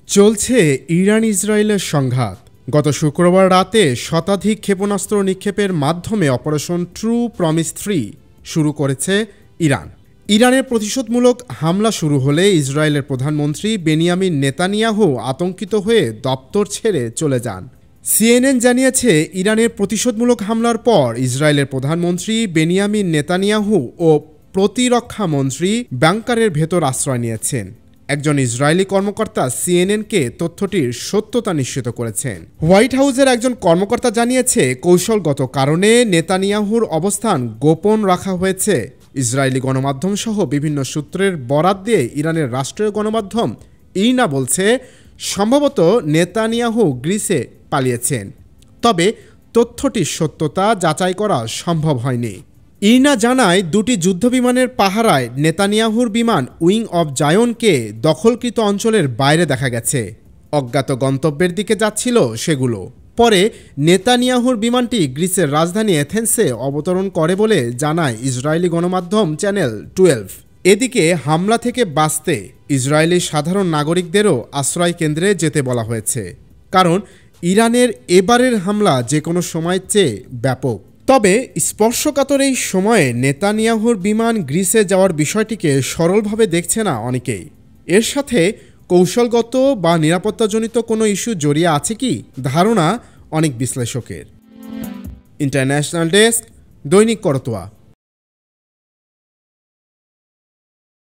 চলছে ইরান ইসরায়েলের সংঘাত। গত শুক্রবার রাতে শতাধিক ক্ষেপণাস্ত্র নিক্ষেপের মাধ্যমে অপারেশন ট্রু প্রমিস 3 শুরু করেছে ইরান। ইরানের প্রতিশোধমূলক হামলা শুরু হলে ইসরায়েলের প্রধানমন্ত্রী বেনিয়ামিন নেতানিয়াহু আতঙ্কিত হয়ে দপ্তর ছেড়ে চলে যান। সিএনএন জানিয়েছে, ইরানের প্রতিশোধমূলক হামলার পর ইসরায়েলের প্রধানমন্ত্রী বেনিয়ামিন নেতানিয়াহু ও প্রতিরক্ষা মন্ত্রী ব্যাংকারের ভেতর আশ্রয় নিয়েছেন। একজন ইসরায়েলি কর্মকর্তা সিএনএনকে তথ্যটির সত্যতা নিশ্চিত করেছেন। হোয়াইট হাউসের একজন কর্মকর্তা জানিয়েছে, কৌশলগত কারণে নেতানিয়াহুর অবস্থান গোপন রাখা হয়েছে। ইসরায়েলি গণমাধ্যম সহ বিভিন্ন সূত্রের বরাত দিয়ে ইরানের রাষ্ট্রীয় গণমাধ্যম ইরনা বলছে, সম্ভবত নেতানিয়াহু গ্রিসে পালিয়েছেন। তবে তথ্যটির সত্যতা যাচাই করা সম্ভব হয়নি। ইরনা জানায়, দুটি যুদ্ধবিমানের পাহারায় নেতানিয়াহুর বিমান উইং অব জায়নকে দখলকৃত অঞ্চলের বাইরে দেখা গেছে। অজ্ঞাত গন্তব্যের দিকে যাচ্ছিল সেগুলো। পরে নেতানিয়াহুর বিমানটি গ্রিসের রাজধানী এথেন্সে অবতরণ করে বলে জানায় ইসরায়েলি গণমাধ্যম চ্যানেল 12। এদিকে হামলা থেকে বাঁচতে ইসরায়েলি সাধারণ নাগরিকদেরও আশ্রয় কেন্দ্রে যেতে বলা হয়েছে, কারণ ইরানের এবারের হামলা যে কোনো সময়ের চেয়ে ব্যাপক। তবে স্পর্শকাতর এই সময়ে নেতানিয়াহুর বিমান গ্রিসে যাওয়ার বিষয়টিকে সরলভাবে দেখছে না অনেকেই। এর সাথে কৌশলগত বা নিরাপত্তাজনিত কোনো ইস্যু জড়িয়ে আছে কি, ধারণা অনেক বিশ্লেষকের। ইন্টারন্যাশনাল ডেস্ক, দৈনিক করতোয়া।